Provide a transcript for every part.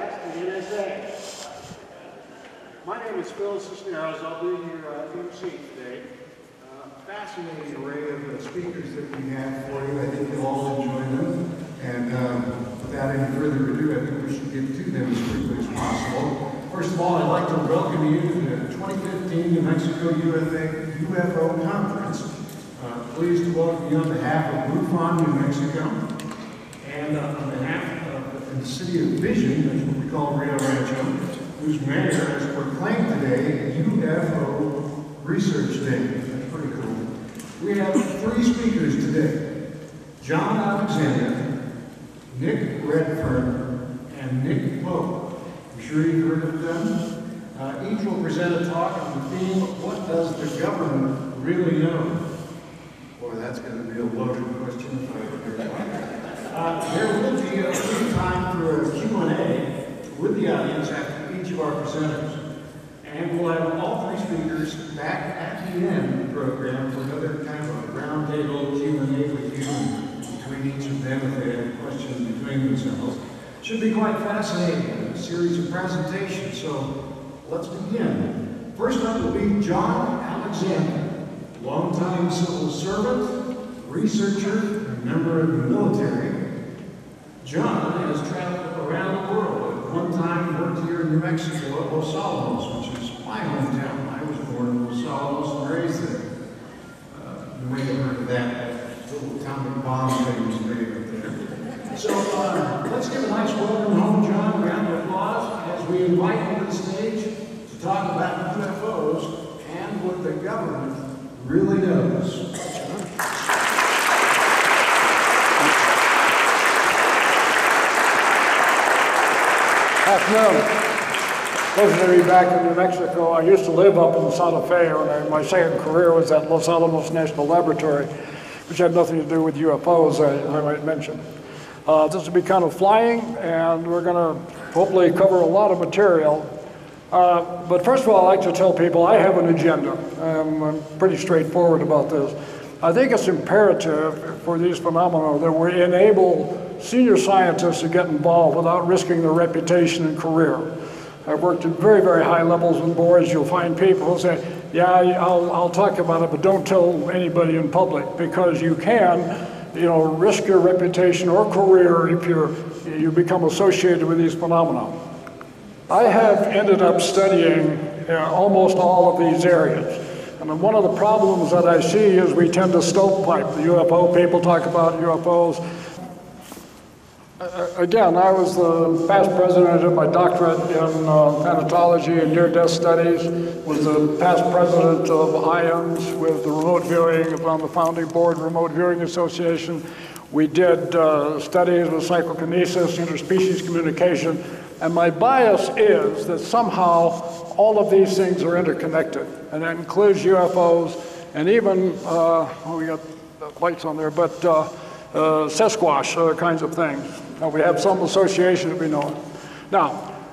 That's the NSA. My name is Phil Cisneros. I'll be your MC today. Fascinating array of speakers that we have for you. I think you'll all enjoy them. And without any further ado, I think we should get to them as quickly as possible. First of all, I'd like to welcome you to the 2015 New Mexico UFO Conference. Pleased to welcome you on behalf of MUFON, New Mexico, and on behalf of the City of Vision, that's what we call Rio Rancho, whose mayor has proclaimed today UFO Research Day. That's pretty cool. We have 3 speakers today: John Alexander, Nick Redfern, and Nick Pope. I'm sure you've heard of them. Each will present a talk on the theme, what does the government really know? Boy, that's going to be a loaded question if I ever heard one. There will be a free time for a Q&A with the audience after each of our presenters. And we'll have all 3 speakers back at the end of the program for another kind of a roundtable Q&A with you and between each of them if they have questions between themselves. Should be quite fascinating, a series of presentations, so let's begin. First up will be John Alexander, longtime civil servant, researcher, and member of the military. John has traveled around the world. At one time, worked here in New Mexico at Los Alamos, which is my hometown. I was born in Los Alamos and raised there. You may have heard of that little atomic bomb thing was made up there. So let's give a nice welcome home, John. Round of applause as we invite you to the stage to talk about UFOs and what the government really knows. Afternoon. Pleasure to be back in New Mexico. I used to live up in Santa Fe, and my second career was at Los Alamos National Laboratory, which had nothing to do with UFOs, I might mention. This will be kind of flying, and we're going to hopefully cover a lot of material. But first of all, I'd like to tell people I have an agenda. I'm pretty straightforward about this. I think it's imperative for these phenomena that we enable senior scientists to get involved without risking their reputation and career. I've worked at very, very high levels in boards. You'll find people who say, yeah, I'll talk about it, but don't tell anybody in public, because you can, risk your reputation or career if you become associated with these phenomena. I have ended up studying almost all of these areas. And one of the problems that I see is we tend to stovepipe the UFO. People talk about UFOs. Again, I was the past president of my doctorate in thanatology and near-death studies, was the past president of IONS with the remote viewing, on the founding board Remote Viewing Association. We did studies with psychokinesis, interspecies communication, and my bias is that somehow all of these things are interconnected, and that includes UFOs and even, we got lights on there, but Sasquatch, other kinds of things. Now, we have some association that we know of. Now,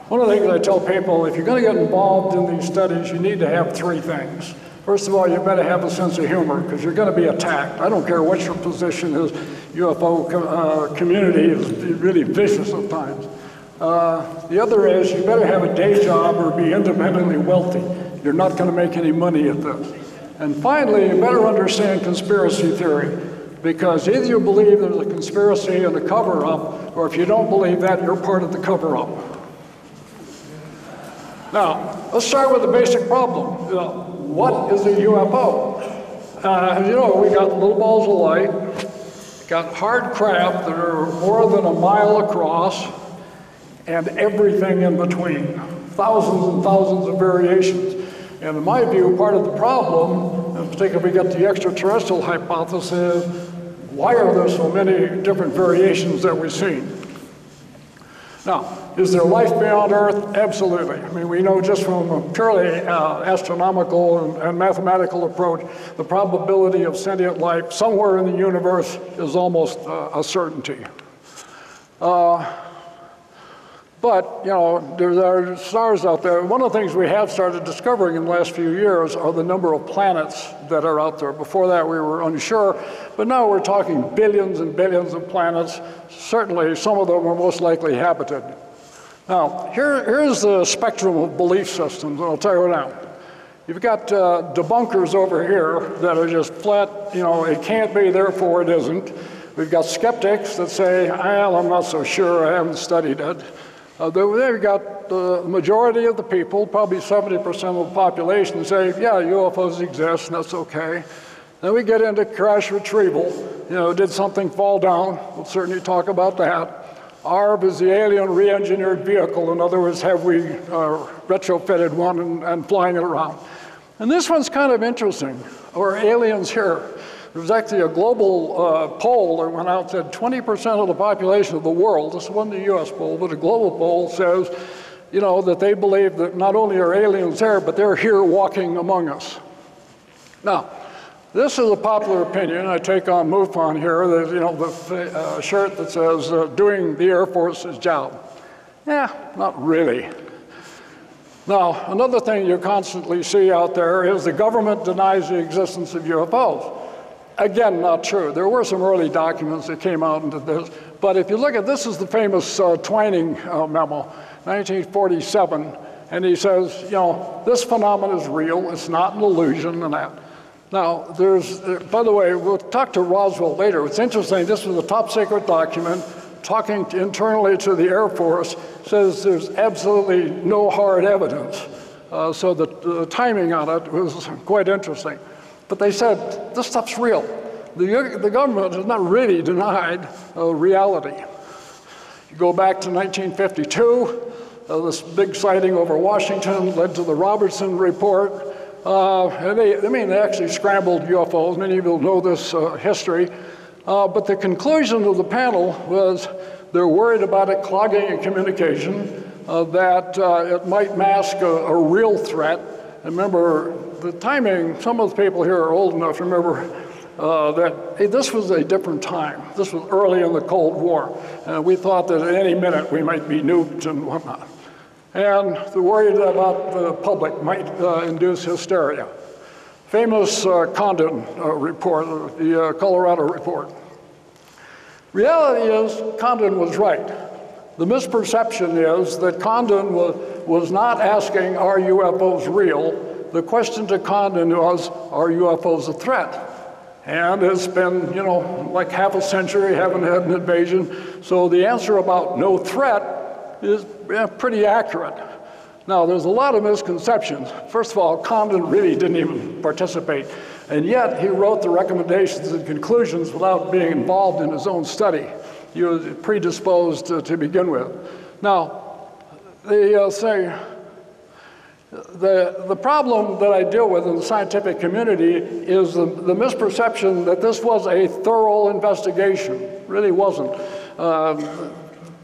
one of the things I tell people, if you're going to get involved in these studies, you need to have 3 things. First of all, you better have a sense of humor, because you're going to be attacked. I don't care what your position is. UFO community is really vicious at times. The other is you better have a day job or be independently wealthy. You're not going to make any money at this. And finally, you better understand conspiracy theory, because either you believe there's a conspiracy and a cover-up, or if you don't believe that, you're part of the cover-up. Now, let's start with the basic problem. What is a UFO? As you know, we got little balls of light, got hard craft that are more than a mile across, and everything in between. Thousands and thousands of variations. And in my view, part of the problem, in particular we get the extraterrestrial hypothesis, why are there so many different variations that we've seen? Now, is there life beyond Earth? Absolutely. I mean, we know just from a purely astronomical and mathematical approach, the probability of sentient life somewhere in the universe is almost a certainty. But, there are stars out there. One of the things we have started discovering in the last few years are the number of planets that are out there. Before that, we were unsure, but now we're talking billions and billions of planets. Certainly, some of them are most likely habited. Now, here's the spectrum of belief systems, and I'll tell you now. You've got debunkers over here that are just flat, it can't be, therefore it isn't. We've got skeptics that say, well, I'm not so sure, I haven't studied it. Then we've got the majority of the people, probably 70% of the population, say, yeah, UFOs exist, and that's okay. Then we get into crash retrieval. Did something fall down? We'll certainly talk about that. ARV is the alien re-engineered vehicle. In other words, have we retrofitted one and flying it around? And this one's kind of interesting. Or aliens here. There was actually a global poll that went out that 20% of the population of the world, this wasn't the US poll, but a global poll says, that they believe that not only are aliens there, but they're here walking among us. Now, this is a popular opinion. I take on MUFON here, the shirt that says, doing the Air Force's job. Yeah, not really. Now, another thing you constantly see out there is the government denies the existence of UFOs. Again, not true. There were some early documents that came out into this, but if you look at, this is the famous Twining memo, 1947, and he says, this phenomenon is real, it's not an illusion and that. Now, by the way, we'll talk to Roswell later. It's interesting, this was a top secret document, talking internally to the Air Force, says there's absolutely no hard evidence. So the timing on it was quite interesting. But they said, this stuff's real. The government has not really denied reality. You go back to 1952, this big sighting over Washington led to the Robertson Report. And they actually scrambled UFOs. Many of you know this history. But the conclusion of the panel was they're worried about it clogging communication, that it might mask a real threat. And remember, the timing, some of the people here are old enough to remember that this was a different time. This was early in the Cold War. And we thought that at any minute we might be nuked and whatnot. And they're worried about the public might induce hysteria. Famous Condon report, the Colorado report. Reality is, Condon was right. The misperception is that Condon was not asking, are UFOs real? The question to Condon was, are UFOs a threat? And it's been, like half a century, haven't had an invasion. So the answer about no threat is pretty accurate. Now, there's a lot of misconceptions. First of all, Condon really didn't even participate, and yet he wrote the recommendations and conclusions without being involved in his own study. He was predisposed to begin with. Now, they say the problem that I deal with in the scientific community is the misperception that this was a thorough investigation. It really wasn't.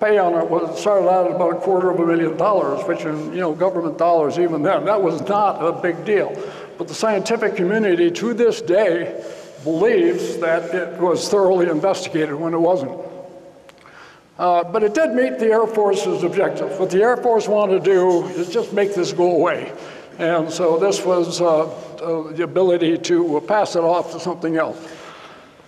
Pay on it started out at about $250,000, which in government dollars even then, that was not a big deal. But the scientific community to this day believes that it was thoroughly investigated when it wasn't. But it did meet the Air Force's objective. What the Air Force wanted to do is just make this go away. And so this was the ability to pass it off to something else.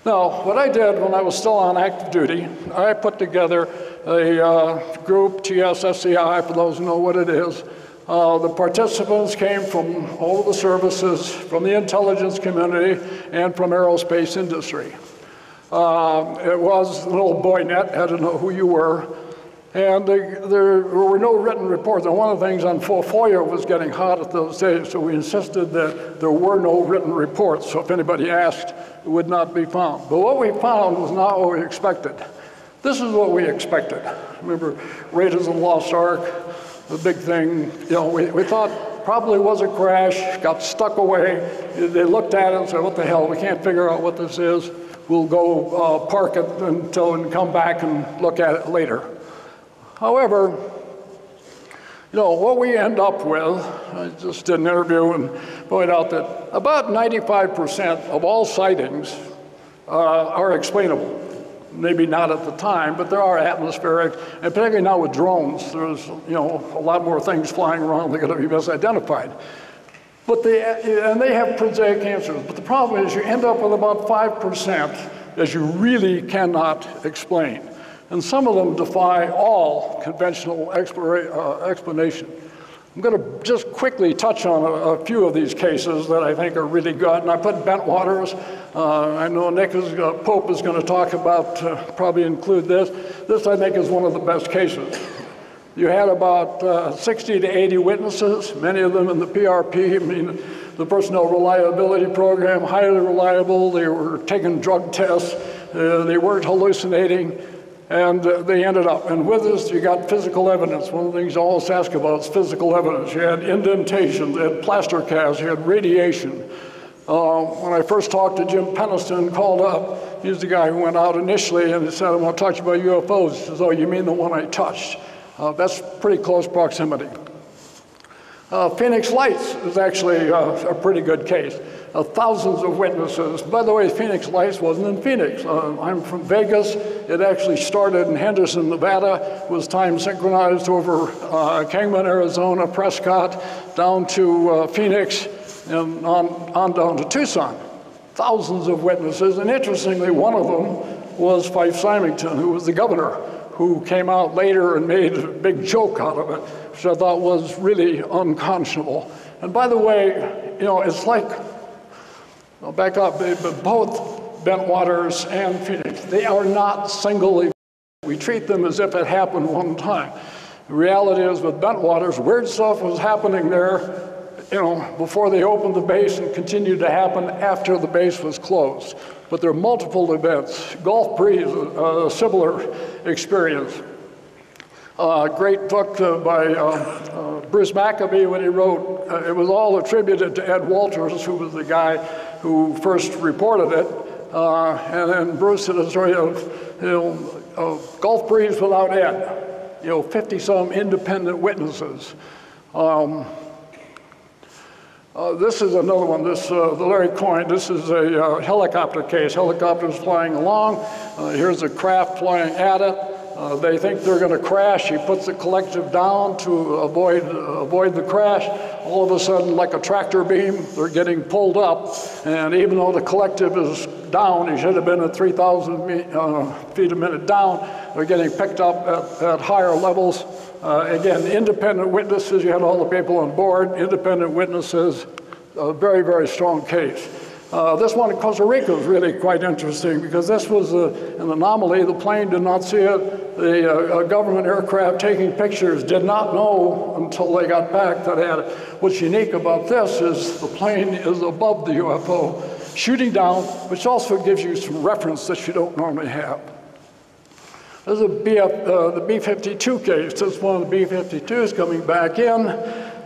Now, what I did when I was still on active duty, I put together a group, TSSCI, for those who know what it is. The participants came from all of the services, from the intelligence community, and from aerospace industry. It was an old boy net, had to know who you were. And there were no written reports. And one of the things on FOIA was getting hot at those days, so we insisted that there were no written reports. So if anybody asked, it would not be found. But what we found was not what we expected. This is what we expected. Remember, Raiders of the Lost Ark, the big thing. We thought probably was a crash, got stuck away. They looked at it and said, what the hell, we can't figure out what this is. We'll go park it until and come back and look at it later. However, what we end up with, I just did an interview and pointed out that about 95% of all sightings are explainable. Maybe not at the time, but there are atmospheric, and particularly now with drones, there's a lot more things flying around that are going to be misidentified. But they have prosaic answers. But the problem is you end up with about 5% that you really cannot explain. and some of them defy all conventional explanation. I'm going to just quickly touch on a few of these cases that I think are really good. And I put Bentwaters. I know Nick Pope is going to talk about, probably include this. This, I think, is one of the best cases. You had about 60 to 80 witnesses, many of them in the PRP, I mean, the Personnel Reliability Program, highly reliable. They were taking drug tests. They weren't hallucinating. And they ended up. And with this, you got physical evidence. One of the things I always ask about is physical evidence. You had indentations, you had plaster casts, you had radiation. When I first talked to Jim Peniston, called up, he's the guy who went out initially and he said, I want to talk to you about UFOs. He says, oh, you mean the one I touched? That's pretty close proximity. Phoenix Lights is actually a pretty good case. Thousands of witnesses. By the way, Phoenix Lights wasn't in Phoenix. I'm from Vegas. It actually started in Henderson, Nevada. It was time synchronized over Kingman, Arizona, Prescott, down to Phoenix, and on down to Tucson. Thousands of witnesses, and interestingly, one of them was Fife Symington, who was the governor, who came out later and made a big joke out of it, which I thought was really unconscionable. And by the way, you know, it's like, I'll back up, but both Bentwaters and Phoenix, they are not single events. We treat them as if it happened one time. The reality is with Bentwaters, weird stuff was happening there, you know, before they opened the base and continued to happen after the base was closed. But there are multiple events. Gulf Breeze, a similar experience. Great book by Bruce Maccabee when he wrote, it was all attributed to Ed Walters, who was the guy who first reported it. And then Bruce did a story of, Gulf Breeze without Ed, 50-some independent witnesses. This is another one, the Larry Coyne. This is a helicopter case. Helicopters flying along. Here's a craft flying at it. They think they're going to crash. He puts the collective down to avoid the crash. All of a sudden, like a tractor beam, they're getting pulled up. And even though the collective is down, he should have been at 3,000 feet a minute down, they're getting picked up at higher levels. Again, independent witnesses, you had all the people on board, independent witnesses, a very, very strong case. This one in Costa Rica is really quite interesting because this was an anomaly. The plane did not see it. The government aircraft taking pictures did not know until they got back that they had it. What's unique about this is the plane is above the UFO, shooting down, which also gives you some reference that you don't normally have. There's the B-52 case. This is one of the B-52s coming back in.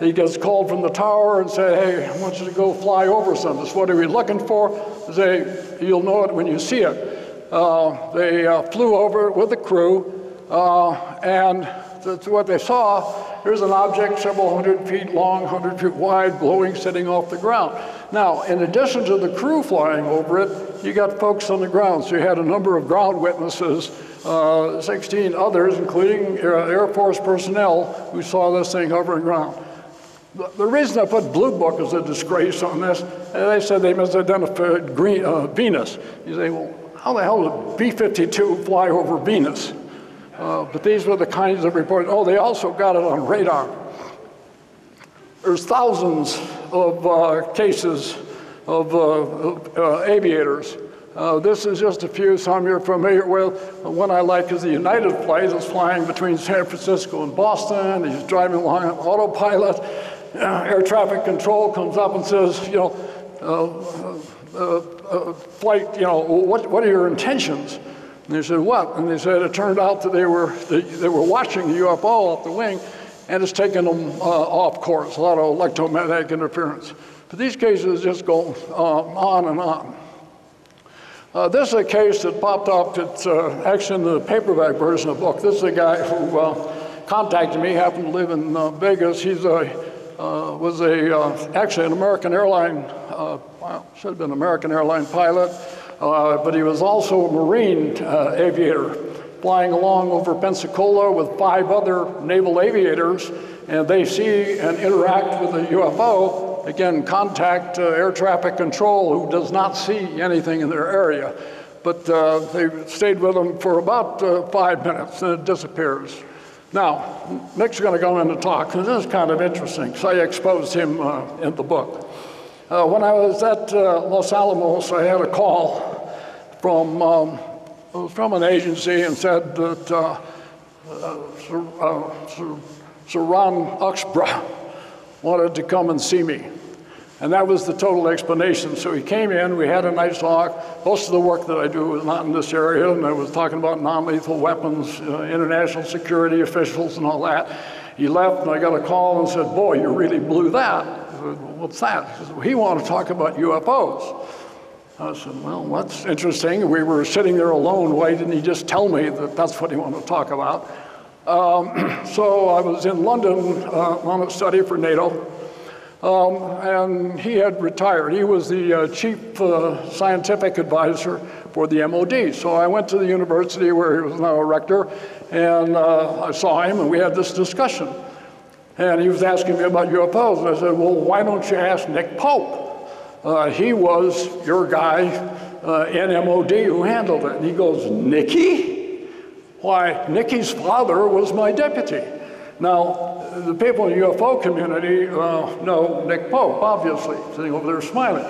He gets called from the tower and say, hey, I want you to go fly over something. What are we looking for? They say, you'll know it when you see it. They flew over it with the crew, and that's what they saw. Here's an object several hundred feet long, 100 feet wide, glowing, sitting off the ground. Now, in addition to the crew flying over it, you got folks on the ground. So you had a number of ground witnesses, 16 others, including Air Force personnel, who saw this thing hovering around. The reason I put Blue Book as a disgrace on this, they said they misidentified Venus. You say, well, how the hell did B-52 fly over Venus? But these were the kinds of reports. Oh, they also got it on radar. There's thousands of cases of aviators. This is just a few, some you're familiar with. One I like is the United flight. It's flying between San Francisco and Boston. He's driving along on autopilot. Air traffic control comes up and says, flight, what are your intentions? And they said, what? And they said it turned out that they were watching the UFO off the wing, and it's taken them off course, a lot of electromagnetic interference. But these cases just go on and on. This is a case that popped up. It's actually in the paperback version of the book. This is a guy who contacted me, happened to live in Vegas. He's actually an American airline, should have been an American airline pilot, but he was also a Marine aviator, flying along over Pensacola with 5 other naval aviators, and they see and interact with a UFO. Again, contact air traffic control, who does not see anything in their area. but they stayed with him for about 5 minutes, and it disappears. Now, Nick's going to go in and talk, and this is kind of interesting, so I exposed him in the book. When I was at Los Alamos, I had a call from an agency and said that Sir Ron Uxborough wanted to come and see me. And that was the total explanation. So he came in, we had a nice talk. Most of the work that I do was not in this area, and I was talking about non-lethal weapons, international security officials and all that. He left, and I got a call and said, "Boy, you really blew that." I said, "What's that?" He said, "Well, he wanted to talk about UFOs." I said, "Well, that's interesting." We were sitting there alone. Why didn't he just tell me that that's what he wanted to talk about? So I was in London on a study for NATO. And he had retired. He was the chief scientific advisor for the MOD. So I went to the university where he was now a rector, and I saw him, and we had this discussion. And he was asking me about UFOs, and I said, "Well, why don't you ask Nick Pope? He was your guy in MOD who handled it." And he goes, "Nicky? Why, Nicky's father was my deputy." Now, the people in the UFO community know Nick Pope, obviously, sitting over there smiling.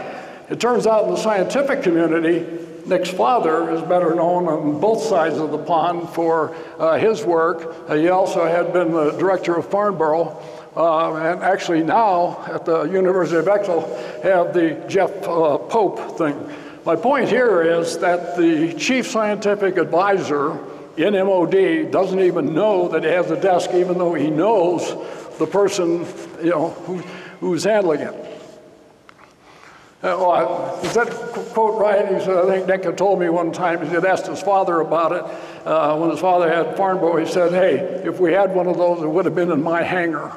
It turns out in the scientific community, Nick's father is better known on both sides of the pond for his work. He also had been the director of Farnborough, and actually now at the University of Exeter have the Jeff Pope thing. My point here is that the chief scientific advisor in MOD doesn't even know that he has a desk, even though he knows the person, who's handling it. Is that quote right? He said, I think Nick had told me one time, he had asked his father about it. When his father had Farnborough, he said, "Hey, if we had one of those, it would have been in my hangar."